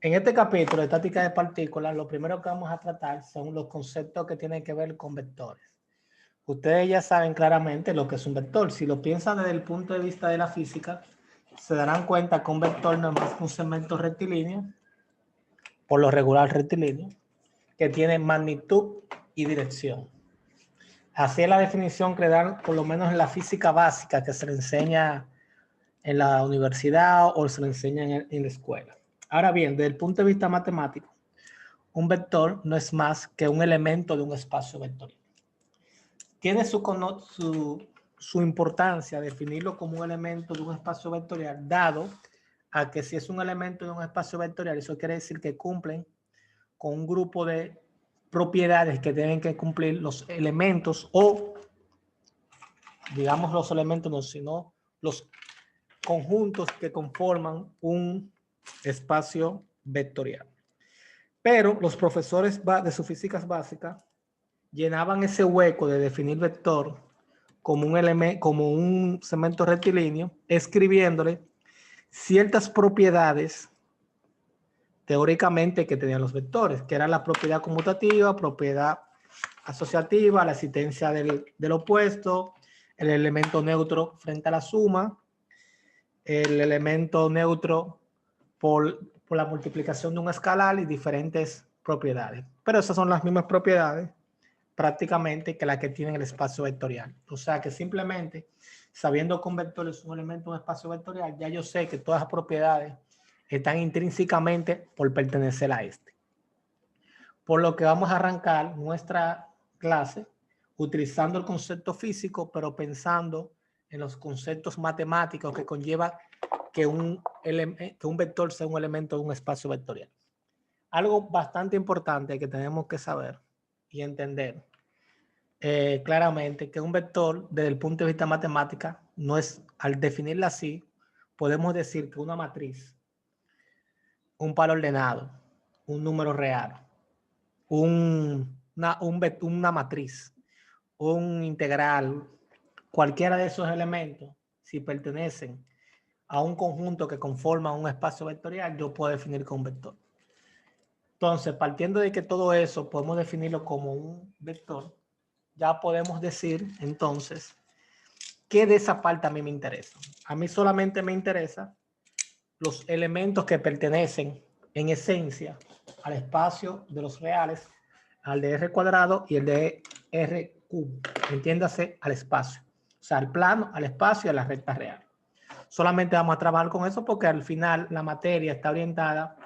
En este capítulo de estática de partículas, lo primero que vamos a tratar son los conceptos que tienen que ver con vectores. Ustedes ya saben claramente lo que es un vector. Si lo piensan desde el punto de vista de la física, se darán cuenta que un vector no es más que un segmento rectilíneo, por lo regular rectilíneo, que tiene magnitud y dirección. Así es la definición que dan, por lo menos en la física básica, que se le enseña en la universidad o se le enseña en la escuela. Ahora bien, desde el punto de vista matemático, un vector no es más que un elemento de un espacio vectorial. Tiene su importancia definirlo como un elemento de un espacio vectorial, dado a que si es un elemento de un espacio vectorial, eso quiere decir que cumplen con un grupo de propiedades que deben que cumplir los elementos o, digamos los elementos no, sino los conjuntos que conforman un espacio vectorial. Pero los profesores de su físicas básicas llenaban ese hueco de definir vector como un elemento, como un segmento rectilíneo, escribiéndole ciertas propiedades teóricamente que tenían los vectores, que era la propiedad conmutativa, propiedad asociativa, la existencia del opuesto, el elemento neutro frente a la suma, el elemento neutro por la multiplicación de un escalar y diferentes propiedades. Pero esas son las mismas propiedades prácticamente que las que tienen el espacio vectorial. O sea que simplemente sabiendo que un vector es un elemento de un espacio vectorial, ya yo sé que todas las propiedades están intrínsecamente por pertenecer a este. Por lo que vamos a arrancar nuestra clase utilizando el concepto físico, pero pensando en los conceptos matemáticos que conlleva que un vector sea un elemento de un espacio vectorial. Algo bastante importante que tenemos que saber y entender claramente que un vector desde el punto de vista matemática no es, al definirla así, podemos decir que una matriz, un par ordenado, un número real, una matriz, un integral, cualquiera de esos elementos, si pertenecen a un conjunto que conforma un espacio vectorial, yo puedo definir como un vector. Entonces, partiendo de que todo eso podemos definirlo como un vector, ya podemos decir entonces qué de esa parte a mí me interesa. A mí solamente me interesa los elementos que pertenecen en esencia al espacio de los reales, al de R cuadrado y el de R cubo. Entiéndase, al espacio. O sea, al plano, al espacio y a la recta real. Solamente vamos a trabajar con eso porque al final la materia está orientada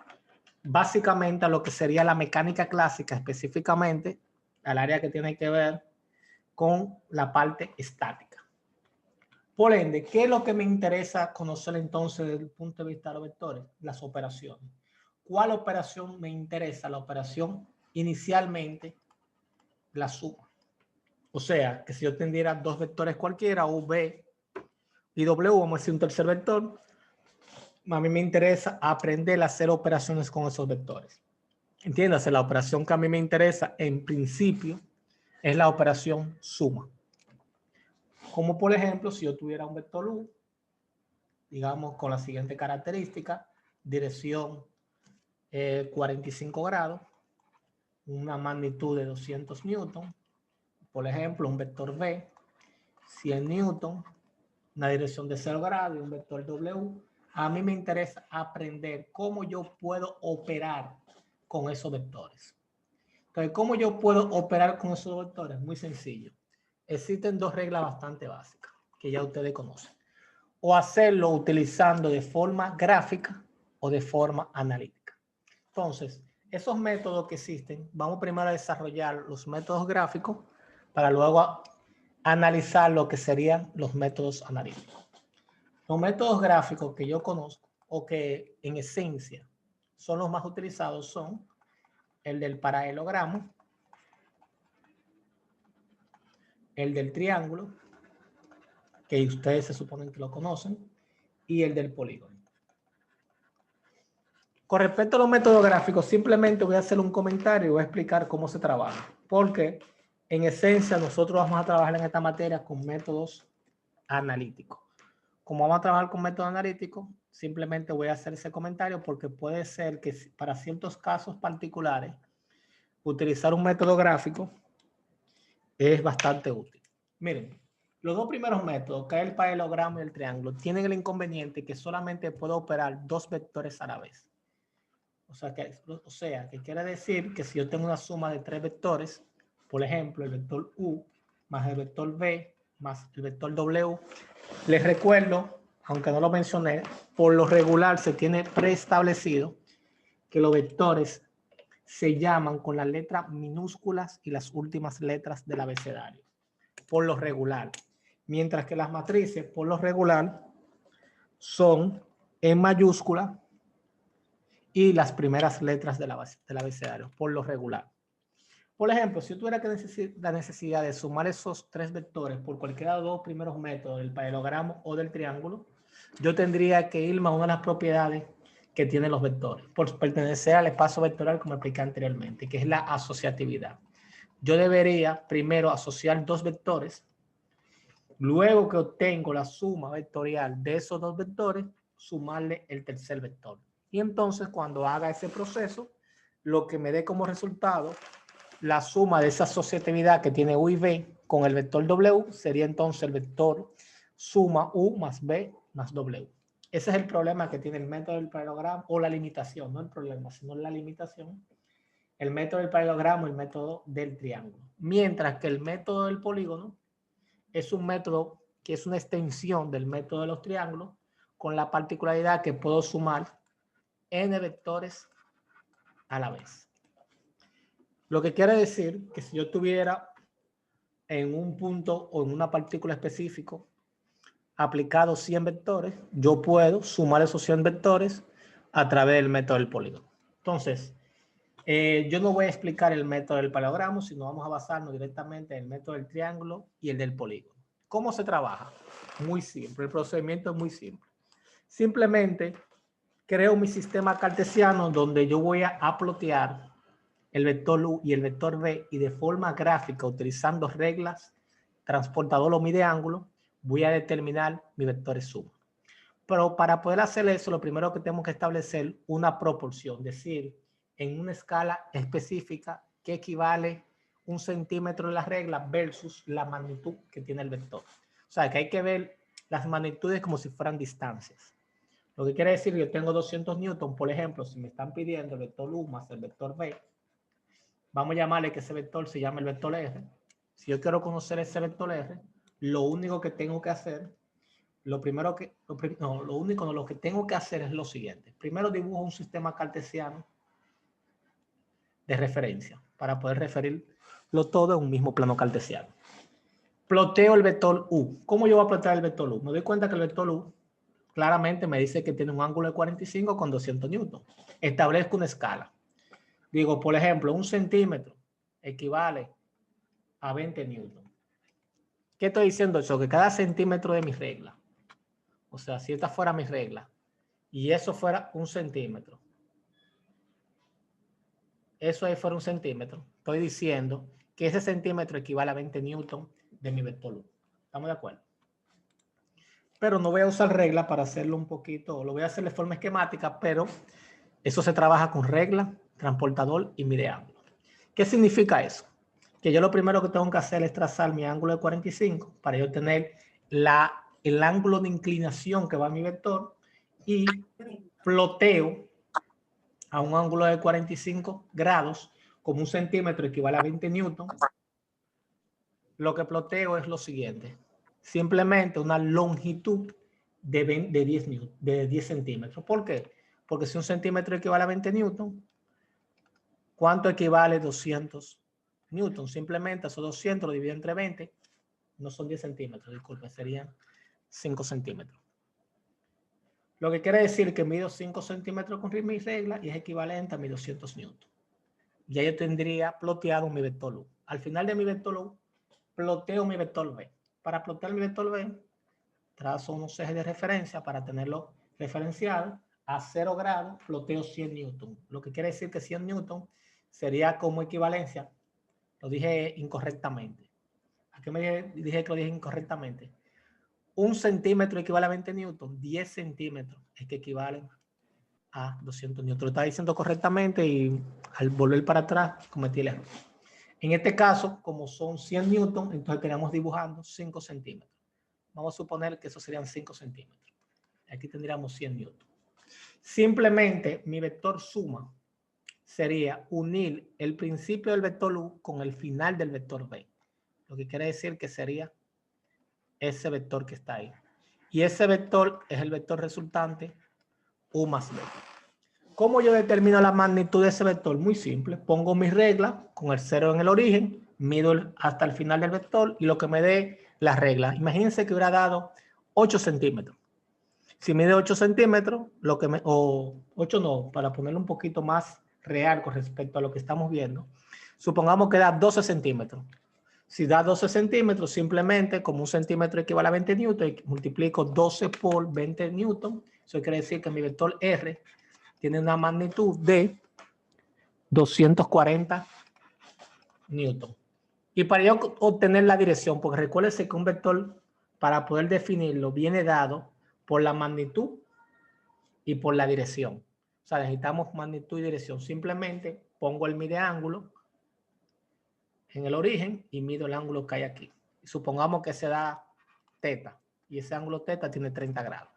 básicamente a lo que sería la mecánica clásica, específicamente al área que tiene que ver con la parte estática. Por ende, ¿qué es lo que me interesa conocer entonces desde el punto de vista de los vectores? Las operaciones. ¿Cuál operación me interesa? La operación inicialmente, la suma. O sea, que si yo tendiera dos vectores cualquiera, U, V y W, vamos a decir un tercer vector, a mí me interesa aprender a hacer operaciones con esos vectores. Entiéndase, la operación que a mí me interesa en principio es la operación suma. Como por ejemplo, si yo tuviera un vector U, digamos con la siguiente característica, dirección 45 grados, una magnitud de 200 newton, por ejemplo, un vector V, 100 newton, una dirección de 0 grados y un vector W. A mí me interesa aprender cómo yo puedo operar con esos vectores. Entonces, ¿cómo yo puedo operar con esos vectores? Muy sencillo. Existen dos reglas bastante básicas que ya ustedes conocen. O hacerlo utilizando de forma gráfica o de forma analítica. Entonces, esos métodos que existen, vamos primero a desarrollar los métodos gráficos para luego analizar lo que serían los métodos analíticos. Los métodos gráficos que yo conozco o que en esencia son los más utilizados son el del paralelogramo, el del triángulo, que ustedes se suponen que lo conocen, y el del polígono. Con respecto a los métodos gráficos, simplemente voy a hacer un comentario y voy a explicar cómo se trabaja. Porque en esencia nosotros vamos a trabajar en esta materia con métodos analíticos. Como vamos a trabajar con métodos analíticos, Simplemente voy a hacer ese comentario porque puede ser que para ciertos casos particulares utilizar un método gráfico es bastante útil. Miren, los dos primeros métodos, que es el paralelogramo y el triángulo, tienen el inconveniente que solamente puedo operar dos vectores a la vez. O sea, que quiere decir que si yo tengo una suma de tres vectores, por ejemplo, el vector U más el vector V más el vector W, les recuerdo, aunque no lo mencioné, por lo regular se tiene preestablecido que los vectores se llaman con las letras minúsculas y las últimas letras del abecedario, por lo regular. Mientras que las matrices, por lo regular, son en mayúscula y las primeras letras del abecedario, por lo regular. Por ejemplo, si yo tuviera la necesidad de sumar esos tres vectores por cualquiera de los dos primeros métodos, del paralelogramo o del triángulo, yo tendría que irme a una de las propiedades que tienen los vectores, por pertenecer al espacio vectorial, como expliqué anteriormente, que es la asociatividad. Yo debería primero asociar dos vectores, luego que obtengo la suma vectorial de esos dos vectores, sumarle el tercer vector. Y entonces, cuando haga ese proceso, lo que me dé como resultado la suma de esa asociatividad que tiene U y V con el vector W sería entonces el vector suma U más V más W. Ese es el problema que tiene el método del paralelogramo, o la limitación, no el problema, sino la limitación. El método del paralelogramo y el método del triángulo. Mientras que el método del polígono es un método que es una extensión del método de los triángulos, con la particularidad que puedo sumar n vectores a la vez. Lo que quiere decir que si yo tuviera en un punto o en una partícula específico aplicado 100 vectores, yo puedo sumar esos 100 vectores a través del método del polígono. Entonces, yo no voy a explicar el método del paralelogramo, sino vamos a basarnos directamente en el método del triángulo y el del polígono. ¿Cómo se trabaja? Muy simple, el procedimiento es muy simple. Simplemente creo mi sistema cartesiano donde yo voy a plotear el vector U y el vector V, y de forma gráfica, utilizando reglas transportador o mide ángulo, voy a determinar mi vectores suma. Pero para poder hacer eso, lo primero que tenemos que establecer una proporción, es decir, en una escala específica que equivale 1 centímetro de la regla versus la magnitud que tiene el vector. O sea, que hay que ver las magnitudes como si fueran distancias. Lo que quiere decir que yo tengo 200 newton, por ejemplo, si me están pidiendo el vector U más el vector V, vamos a llamarle que ese vector se llama el vector R. Si yo quiero conocer ese vector R, lo único que tengo que hacer, lo que tengo que hacer es lo siguiente. Primero dibujo un sistema cartesiano de referencia para poder referirlo todo en un mismo plano cartesiano. Ploteo el vector U. ¿Cómo yo voy a plotear el vector U? Me doy cuenta que el vector U claramente me dice que tiene un ángulo de 45 con 200 newton. Establezco una escala. Digo, por ejemplo, 1 centímetro equivale a 20 newton. ¿Qué estoy diciendo eso? Que cada centímetro de mi regla, o sea, si esta fuera mi regla y eso fuera 1 centímetro, eso ahí fuera 1 centímetro, estoy diciendo que ese centímetro equivale a 20 newton de mi vector U. ¿Estamos de acuerdo? Pero no voy a usar regla para hacerlo un poquito, lo voy a hacer de forma esquemática, pero eso se trabaja con regla, transportador y mide ángulo. ¿Qué significa eso? Que yo lo primero que tengo que hacer es trazar mi ángulo de 45 para yo tener el ángulo de inclinación que va a mi vector, y ploteo a un ángulo de 45 grados, como 1 centímetro equivale a 20 newton. Lo que ploteo es lo siguiente, simplemente una longitud de 10 centímetros. ¿Por qué? Porque si 1 centímetro equivale a 20 newton, ¿cuánto equivale 200 newton? Simplemente esos 200 lo divido entre 20, no son 10 centímetros, disculpen, serían 5 centímetros. Lo que quiere decir que mido 5 centímetros con mi regla y es equivalente a mis 200 newton. Ya yo tendría ploteado mi vector U. Al final de mi vector U, ploteo mi vector V. Para plotear mi vector V, trazo unos ejes de referencia para tenerlo referenciado. A 0 grados, ploteo 100 newton. Lo que quiere decir que 100 newton sería como equivalencia. Lo dije incorrectamente. ¿A qué me dije que lo dije incorrectamente? 1 centímetro equivale a 20 newton, 10 centímetros es que equivalen a 200 newton. Lo estaba diciendo correctamente y al volver para atrás cometí el error. En este caso, como son 100 newton, entonces quedamos dibujando 5 centímetros. Vamos a suponer que eso serían 5 centímetros. Aquí tendríamos 100 newton. Simplemente mi vector suma sería unir el principio del vector U con el final del vector B. Lo que quiere decir que sería ese vector que está ahí. Y ese vector es el vector resultante U más B. ¿Cómo yo determino la magnitud de ese vector? Muy simple. Pongo mi regla con el 0 en el origen, mido hasta el final del vector y lo que me dé la regla. Imagínense que hubiera dado 8 centímetros. Si mide 8 centímetros, o 8 no, para ponerlo un poquito más real con respecto a lo que estamos viendo, supongamos que da 12 centímetros. Si da 12 centímetros, simplemente como 1 centímetro equivale a 20 newton, multiplico 12 por 20 newton. Eso quiere decir que mi vector R tiene una magnitud de 240 newton. Y para yo obtener la dirección, porque recuérdense que un vector, para poder definirlo, viene dado por la magnitud y por la dirección. O sea, necesitamos magnitud y dirección. Simplemente pongo el mide-ángulo en el origen y mido el ángulo que hay aquí. Y supongamos que se da teta y ese ángulo teta tiene 30 grados.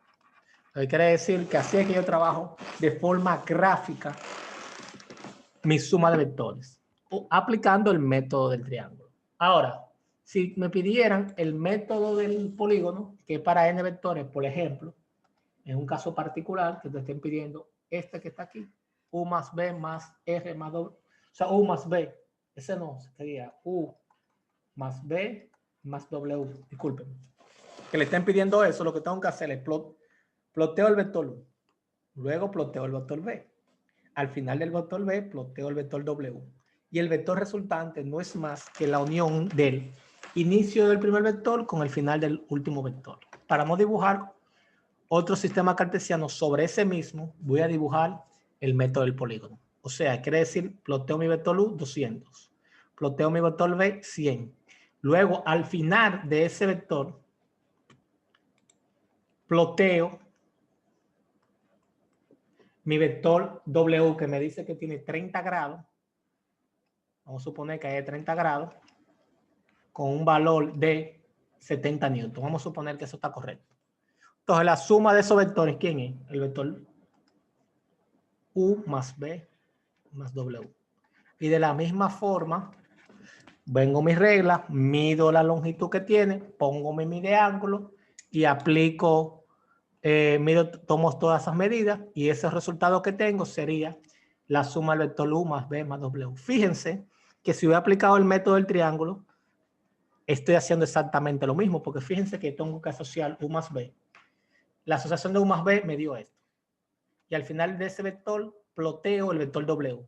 Lo que quiere decir que así es que yo trabajo de forma gráfica mi suma de vectores, aplicando el método del triángulo. Ahora, si me pidieran el método del polígono, que es para n vectores, por ejemplo, en un caso particular que te estén pidiendo este que está aquí, U más B más R más W, o sea, U más B, ese no, sería U más B más W, disculpen. Que le estén pidiendo eso, lo que tengo que hacer es ploteo el vector U, luego ploteo el vector B. Al final del vector B, ploteo el vector W. Y el vector resultante no es más que la unión del inicio del primer vector con el final del último vector. Para no dibujar otro sistema cartesiano sobre ese mismo, voy a dibujar el método del polígono. O sea, quiere decir, ploteo mi vector U, 200. Ploteo mi vector B, 100. Luego, al final de ese vector, ploteo mi vector W, que me dice que tiene 30 grados. Vamos a suponer que hay 30 grados con un valor de 70 newton. Vamos a suponer que eso está correcto. Entonces, la suma de esos vectores, ¿quién es? El vector U más B más W. Y de la misma forma, vengo mi regla, mido la longitud que tiene, pongo mi mide-ángulo y aplico, tomo todas esas medidas y ese resultado que tengo sería la suma del vector U más B más W. Fíjense que si hubiera aplicado el método del triángulo, estoy haciendo exactamente lo mismo, porque fíjense que tengo que asociar U más B. La asociación de U más B me dio esto. Y al final de ese vector, ploteo el vector W.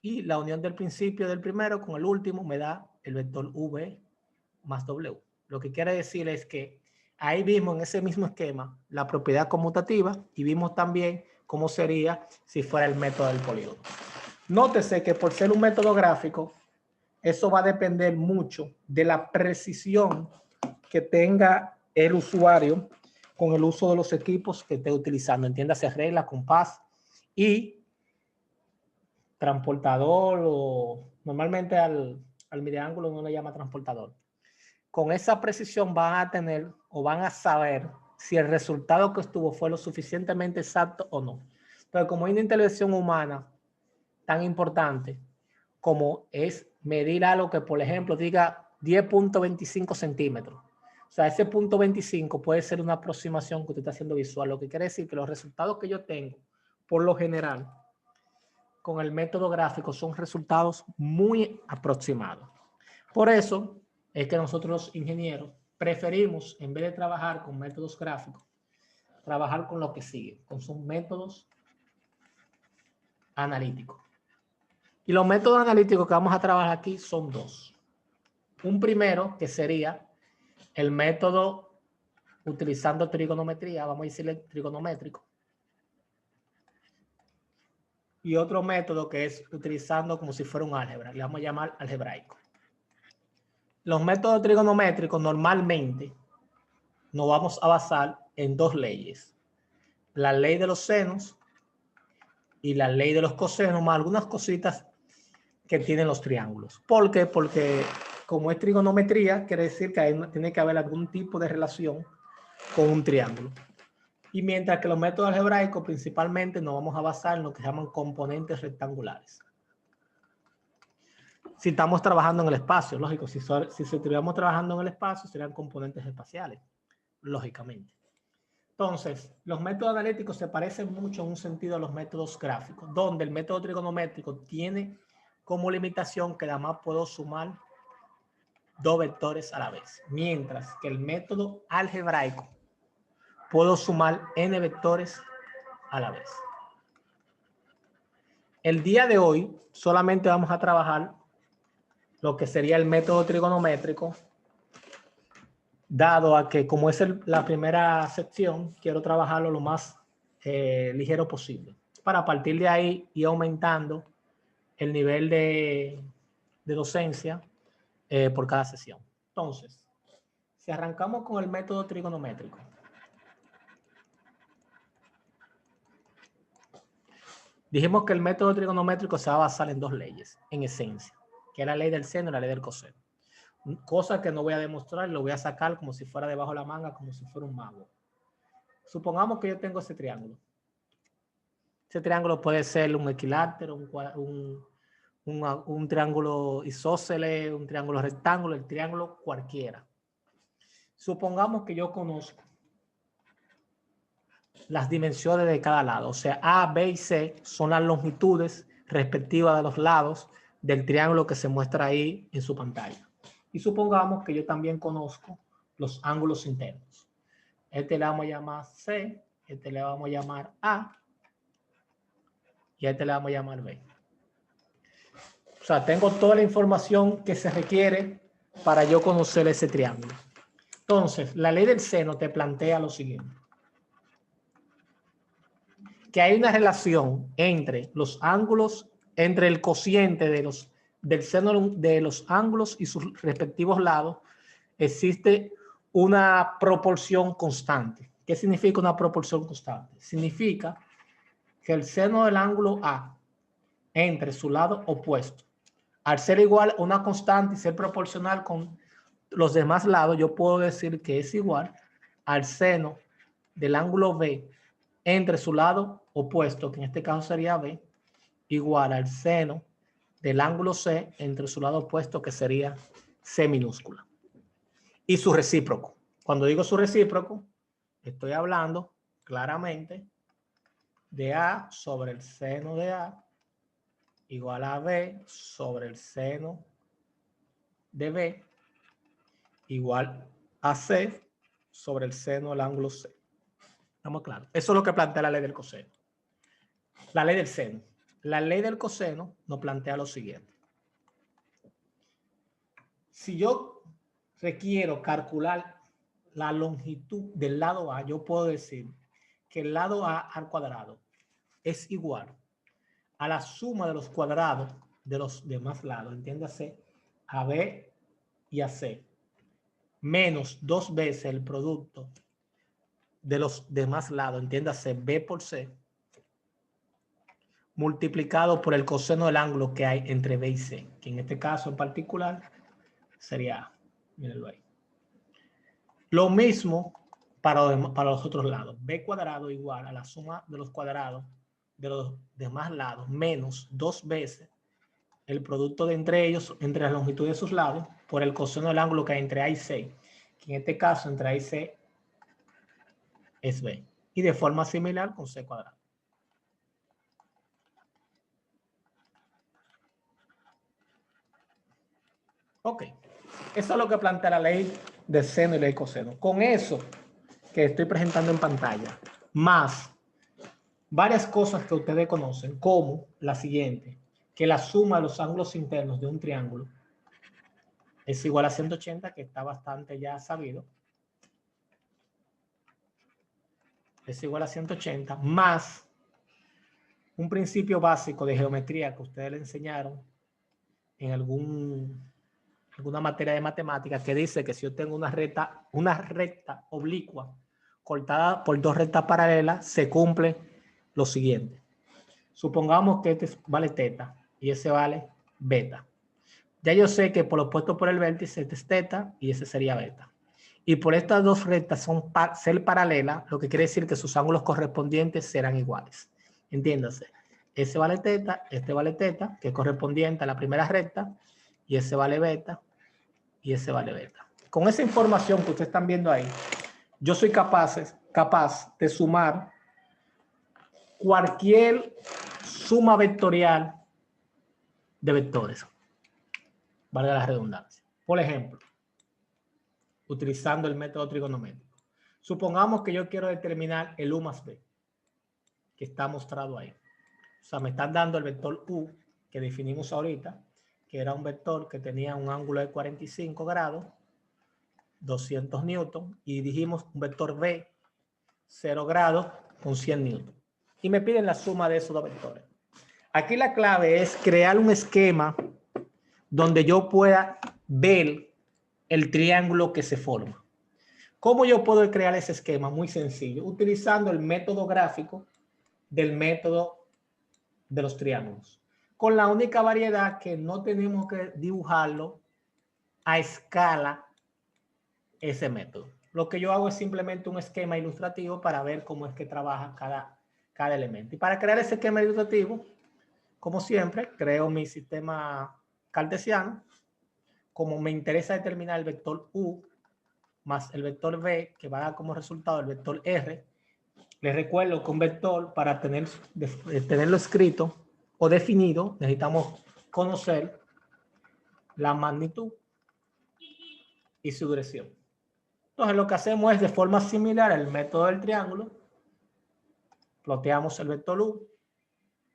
Y la unión del principio del primero con el último me da el vector V más W. Lo que quiere decir es que ahí vimos en ese mismo esquema la propiedad conmutativa y vimos también cómo sería si fuera el método del polígono. Nótese que por ser un método gráfico, eso va a depender mucho de la precisión que tenga el usuario con el uso de los equipos que esté utilizando. Entiéndase regla, compás y transportador, o normalmente al mide-ángulo no le llama transportador. Con esa precisión van a tener o van a saber si el resultado que estuvo fue lo suficientemente exacto o no. Pero como hay una intervención humana tan importante como es medir algo que, por ejemplo, diga 10.25 centímetros. O sea, ese punto 25 puede ser una aproximación que usted está haciendo visual, lo que quiere decir que los resultados que yo tengo, por lo general, con el método gráfico son resultados muy aproximados. Por eso es que nosotros los ingenieros preferimos, en vez de trabajar con métodos gráficos, trabajar con lo que sigue, con sus métodos analíticos. Y los métodos analíticos que vamos a trabajar aquí son dos. Un primero que sería el método utilizando trigonometría, vamos a decirle trigonométrico. Y otro método que es utilizando como si fuera un álgebra, le vamos a llamar algebraico. Los métodos trigonométricos normalmente nos vamos a basar en dos leyes. La ley de los senos y la ley de los cosenos, más algunas cositas que tienen los triángulos. ¿Por qué? Porque como es trigonometría, quiere decir que tiene que haber algún tipo de relación con un triángulo. Y mientras que los métodos algebraicos principalmente nos vamos a basar en lo que se llaman componentes rectangulares. Si estamos trabajando en el espacio, lógico, si estuviéramos trabajando en el espacio, serían componentes espaciales, lógicamente. Entonces, los métodos analíticos se parecen mucho en un sentido a los métodos gráficos, donde el método trigonométrico tiene como limitación que nada más puedo sumar dos vectores a la vez, mientras que el método algebraico puedo sumar n vectores a la vez. El día de hoy solamente vamos a trabajar lo que sería el método trigonométrico, dado a que como es la primera sección, quiero trabajarlo lo más ligero posible, para partir de ahí ir aumentando el nivel de docencia por cada sesión. Entonces, si arrancamos con el método trigonométrico, dijimos que el método trigonométrico se va a basar en dos leyes, en esencia, que es la ley del seno y la ley del coseno. Cosa que no voy a demostrar, lo voy a sacar como si fuera debajo de la manga, como si fuera un mago. Supongamos que yo tengo ese triángulo. Ese triángulo puede ser un equilátero, un triángulo isósceles, un triángulo rectángulo, el triángulo cualquiera. Supongamos que yo conozco las dimensiones de cada lado, o sea, A, B y C son las longitudes respectivas de los lados del triángulo que se muestra ahí en su pantalla. Y supongamos que yo también conozco los ángulos internos. Este le vamos a llamar C, este le vamos a llamar A y este le vamos a llamar B. O sea, tengo toda la información que se requiere para yo conocer ese triángulo. Entonces, la ley del seno te plantea lo siguiente. Que hay una relación entre los ángulos, entre el cociente del seno de los ángulos y sus respectivos lados, existe una proporción constante. ¿Qué significa una proporción constante? Significa que el seno del ángulo A entre su lado opuesto, al ser igual a una constante y ser proporcional con los demás lados, yo puedo decir que es igual al seno del ángulo B entre su lado opuesto, que en este caso sería B, igual al seno del ángulo C entre su lado opuesto, que sería C minúscula. Y su recíproco. Cuando digo su recíproco, estoy hablando claramente de A sobre el seno de A igual a B sobre el seno de B igual a C sobre el seno del ángulo C. ¿Estamos claros? Eso es lo que plantea la ley del coseno. La ley del seno. La ley del coseno nos plantea lo siguiente. Si yo requiero calcular la longitud del lado A, yo puedo decir que el lado A al cuadrado es igual a la suma de los cuadrados de los demás lados, entiéndase, a B y a C, menos 2 veces el producto de los demás lados, entiéndase, B por C, multiplicado por el coseno del ángulo que hay entre B y C, que en este caso en particular sería A. Mírenlo ahí. Lo mismo para los otros lados. B cuadrado igual a la suma de los cuadrados de los demás lados menos 2 veces el producto de entre ellos, entre la longitud de sus lados, por el coseno del ángulo que hay entre A y C, que en este caso entre A y C es B. Y de forma similar con C cuadrado. Ok. Eso es lo que plantea la ley de seno y ley de coseno. Con eso que estoy presentando en pantalla, más varias cosas que ustedes conocen, como la siguiente, que la suma de los ángulos internos de un triángulo es igual a 180, que está bastante ya sabido. Es igual a 180, más un principio básico de geometría que ustedes le enseñaron en algún alguna materia de matemáticas que dice que si yo tengo una recta oblicua cortada por dos rectas paralelas, se cumple lo siguiente. Supongamos que este vale teta y ese vale beta. Ya yo sé que por lo opuesto por el vértice este es teta y ese sería beta. Y por estas dos rectas son ser paralelas, lo que quiere decir que sus ángulos correspondientes serán iguales. Entiéndase, ese vale teta, este vale teta, que es correspondiente a la primera recta, y ese vale beta, y ese vale beta. Con esa información que ustedes están viendo ahí, yo soy capaz de sumar cualquier suma vectorial de vectores, valga la redundancia. Por ejemplo, utilizando el método trigonométrico. Supongamos que yo quiero determinar el U más B, que está mostrado ahí. O sea, me están dando el vector U, que definimos ahorita, que era un vector que tenía un ángulo de 45 grados, 200 newton, y dijimos un vector B, 0 grados, con 100 newton. Y me piden la suma de esos dos vectores. Aquí la clave es crear un esquema donde yo pueda ver el triángulo que se forma. ¿Cómo yo puedo crear ese esquema? Muy sencillo, utilizando el método gráfico del método de los triángulos. Con la única variedad que no tenemos que dibujarlo a escala ese método. Lo que yo hago es simplemente un esquema ilustrativo para ver cómo es que trabaja cada elemento. Y para crear ese esquema ilustrativo, como siempre, creo mi sistema cartesiano. Como me interesa determinar el vector U más el vector V, que va a dar como resultado el vector R, les recuerdo que un vector, para tenerlo escrito o definido, necesitamos conocer la magnitud y su dirección. Entonces, lo que hacemos es de forma similar al método del triángulo, ploteamos el vector U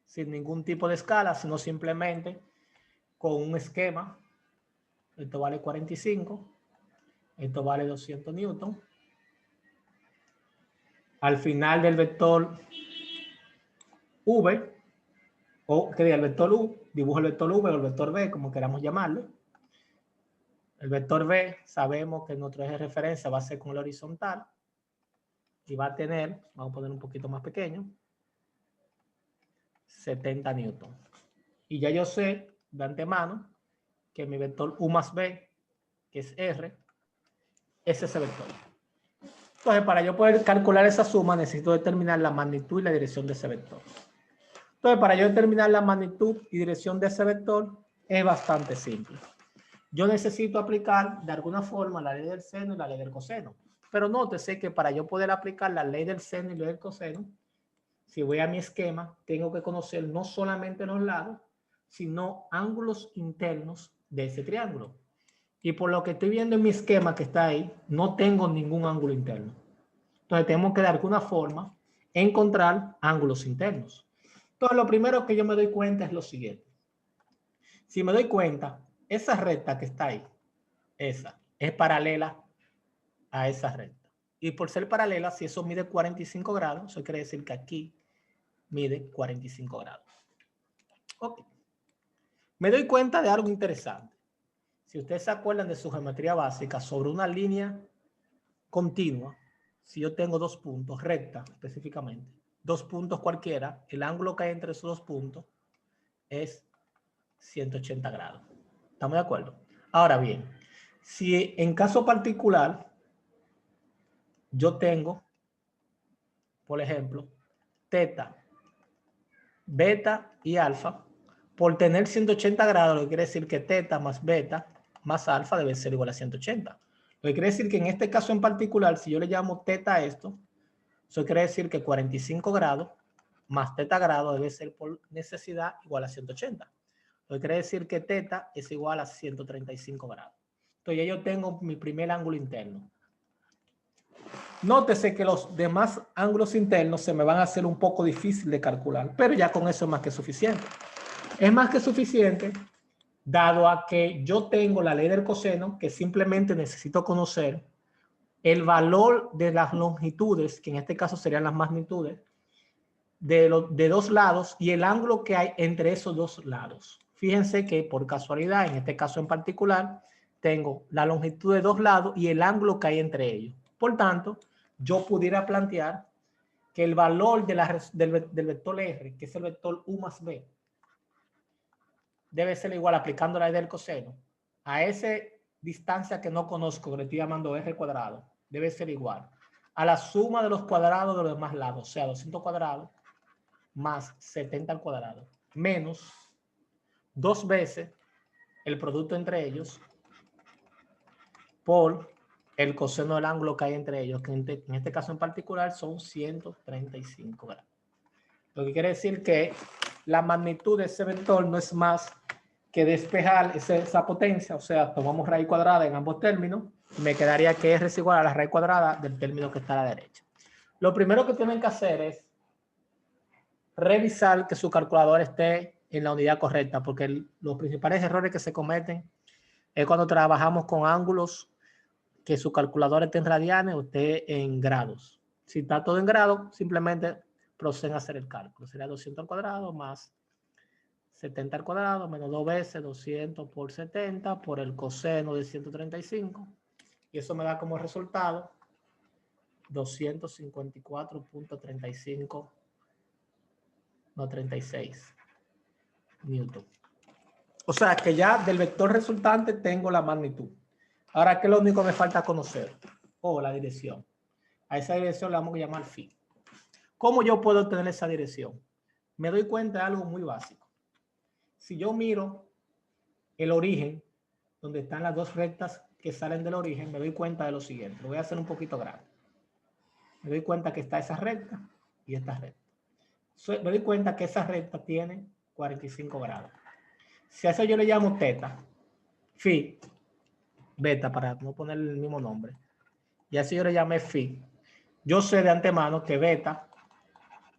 sin ningún tipo de escala, sino simplemente con un esquema. Esto vale 45, esto vale 200 newton. Al final del vector V, o que diga el vector U, dibujo el vector V o el vector V, como queramos llamarlo. El vector V, sabemos que nuestro eje de referencia va a ser con el horizontal y va a tener, vamos a poner un poquito más pequeño, 70 newton. Y ya yo sé de antemano que mi vector U más B, que es R, es ese vector. Entonces, para yo poder calcular esa suma, necesito determinar la magnitud y la dirección de ese vector. Entonces, para yo determinar la magnitud y dirección de ese vector, es bastante simple. Yo necesito aplicar de alguna forma la ley del seno y la ley del coseno. Pero nótese que para yo poder aplicar la ley del seno y la ley del coseno, si voy a mi esquema, tengo que conocer no solamente los lados, sino ángulos internos de ese triángulo. Y por lo que estoy viendo en mi esquema que está ahí, no tengo ningún ángulo interno. Entonces tenemos que de alguna forma encontrar ángulos internos. Entonces lo primero que yo me doy cuenta es lo siguiente. Si me doy cuenta, esa recta que está ahí, esa, es paralela a esa recta. Y por ser paralela, si eso mide 45 grados, eso quiere decir que aquí mide 45 grados. Ok. Me doy cuenta de algo interesante. Si ustedes se acuerdan de su geometría básica, sobre una línea continua, si yo tengo dos puntos, recta específicamente, dos puntos cualquiera, el ángulo que hay entre esos dos puntos es 180 grados. ¿Estamos de acuerdo? Ahora bien, si en caso particular yo tengo, por ejemplo, teta, beta y alfa, por tener 180 grados, lo que quiere decir que teta más beta más alfa debe ser igual a 180. Lo que quiere decir que en este caso en particular, si yo le llamo teta a esto, eso quiere decir que 45 grados más teta grado debe ser por necesidad igual a 180. Lo que quiere decir que teta es igual a 135 grados. Entonces ya yo tengo mi primer ángulo interno. Nótese que los demás ángulos internos se me van a hacer un poco difícil de calcular, pero ya con eso es más que suficiente. Es más que suficiente dado a que yo tengo la ley del coseno, que simplemente necesito conocer el valor de las longitudes, que en este caso serían las magnitudes, de dos lados y el ángulo que hay entre esos dos lados. Fíjense que por casualidad, en este caso en particular, tengo la longitud de dos lados y el ángulo que hay entre ellos. Por tanto, yo pudiera plantear que el valor del vector R, que es el vector U más B, debe ser igual, aplicando la ley del coseno, a esa distancia que no conozco, que le estoy llamando R cuadrado, debe ser igual a la suma de los cuadrados de los demás lados, o sea, 200 cuadrados más 70 al cuadrado, menos 2 veces el producto entre ellos por el coseno del ángulo que hay entre ellos, que en este caso en particular son 135 grados. Lo que quiere decir que la magnitud de ese vector no es más que despejar esa potencia, o sea, tomamos raíz cuadrada en ambos términos, me quedaría que R es igual a la raíz cuadrada del término que está a la derecha. Lo primero que tienen que hacer es revisar que su calculadora esté en la unidad correcta, porque los principales errores que se cometen es cuando trabajamos con ángulos que su calculadora esté en radianes o esté en grados. Si está todo en grados, simplemente proceden a hacer el cálculo. Sería 200 al cuadrado más 70 al cuadrado menos 2 veces 200 por 70 por el coseno de 135. Y eso me da como resultado 254.35, no 36 newton. O sea que ya del vector resultante tengo la magnitud. Ahora, ¿qué es lo único que me falta conocer? La dirección. A esa dirección le vamos a llamar phi. ¿Cómo yo puedo obtener esa dirección? Me doy cuenta de algo muy básico. Si yo miro el origen, donde están las dos rectas que salen del origen, me doy cuenta de lo siguiente. Lo voy a hacer un poquito grande. Me doy cuenta que está esa recta y esta recta. Me doy cuenta que esa recta tiene 45 grados. Si a eso yo le llamo teta, phi, beta, para no poner el mismo nombre, y así yo le llamé phi, yo sé de antemano que beta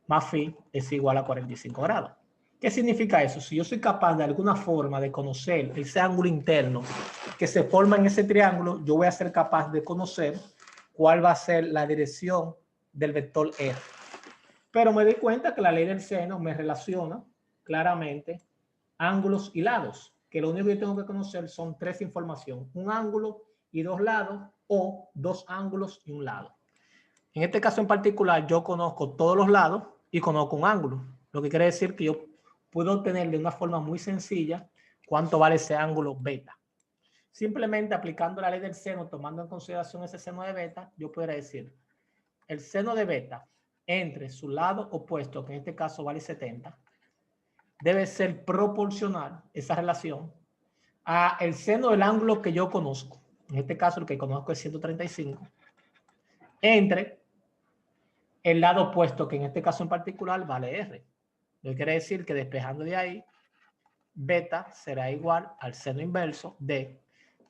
más phi es igual a 45 grados. ¿Qué significa eso? Si yo soy capaz de alguna forma de conocer ese ángulo interno que se forma en ese triángulo, yo voy a ser capaz de conocer cuál va a ser la dirección del vector R. Pero me doy cuenta que la ley del seno me relaciona claramente ángulos y lados, que lo único que tengo que conocer son tres informaciones: un ángulo y dos lados, o dos ángulos y un lado. En este caso en particular, yo conozco todos los lados y conozco un ángulo, lo que quiere decir que yo puedo obtener de una forma muy sencilla cuánto vale ese ángulo beta. Simplemente aplicando la ley del seno, tomando en consideración ese seno de beta, yo podría decir el seno de beta entre su lado opuesto, que en este caso vale 70, debe ser proporcional, esa relación, a el seno del ángulo que yo conozco. En este caso el que conozco es 135, entre el lado opuesto, que en este caso en particular vale R. Lo que quiere decir que despejando de ahí, beta será igual al seno inverso de,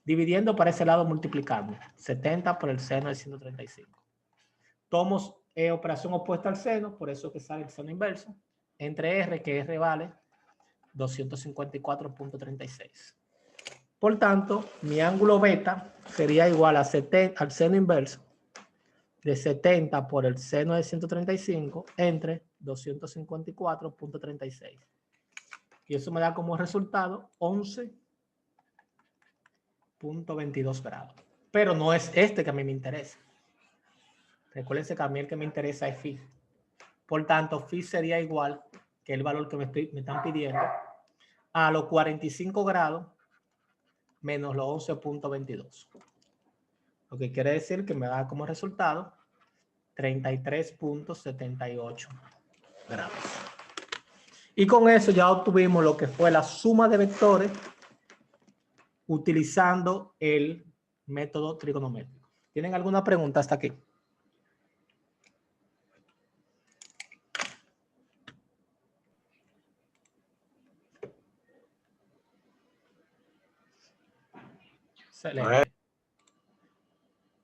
dividiendo para ese lado multiplicando, 70 por el seno de 135. Tomo operación opuesta al seno, por eso que sale el seno inverso, entre R, que R vale 254.36. Por tanto, mi ángulo beta sería igual a al seno inverso de 70 por el seno de 135 entre 254.36. Y eso me da como resultado 11.22 grados. Pero no es este que a mí me interesa. Recuérdense que a mí el que me interesa es phi. Por tanto, phi sería igual que el valor que me están pidiendo a los 45 grados menos los 11.22. Lo que quiere decir que me da como resultado 33.78 grados. Y con eso ya obtuvimos lo que fue la suma de vectores utilizando el método trigonométrico. ¿Tienen alguna pregunta hasta aquí? Excelente.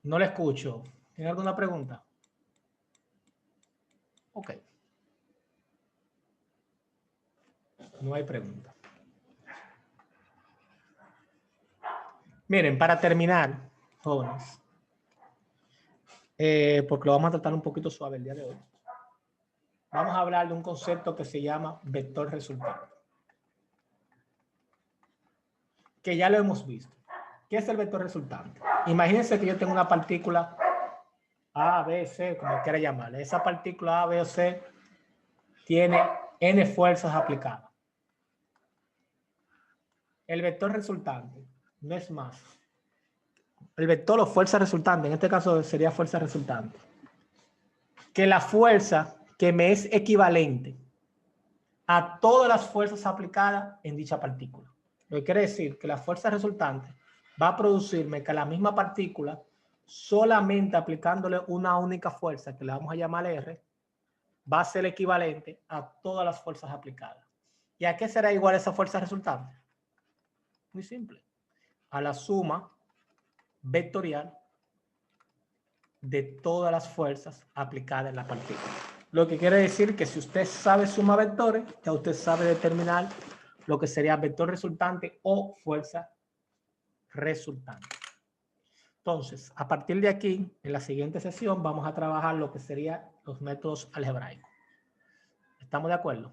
No le escucho. ¿Tiene alguna pregunta? Ok. No hay pregunta. Miren, para terminar, jóvenes, porque lo vamos a tratar un poquito suave el día de hoy, vamos a hablar de un concepto que se llama vector resultante, que ya lo hemos visto. ¿Qué es el vector resultante? Imagínense que yo tengo una partícula A, B, C, como quiera llamarle. Esa partícula A, B o C tiene n fuerzas aplicadas. El vector resultante no es más. El vector o fuerza resultante, en este caso sería fuerza resultante, que la fuerza que me es equivalente a todas las fuerzas aplicadas en dicha partícula. Lo que quiere decir que la fuerza resultante va a producirme que la misma partícula, solamente aplicándole una única fuerza, que le vamos a llamar R, va a ser equivalente a todas las fuerzas aplicadas. ¿Y a qué será igual esa fuerza resultante? Muy simple. A la suma vectorial de todas las fuerzas aplicadas en la partícula. Lo que quiere decir que si usted sabe suma vectores, ya usted sabe determinar lo que sería vector resultante o fuerza resultante. Entonces, a partir de aquí, en la siguiente sesión, vamos a trabajar lo que serían los métodos algebraicos. ¿Estamos de acuerdo?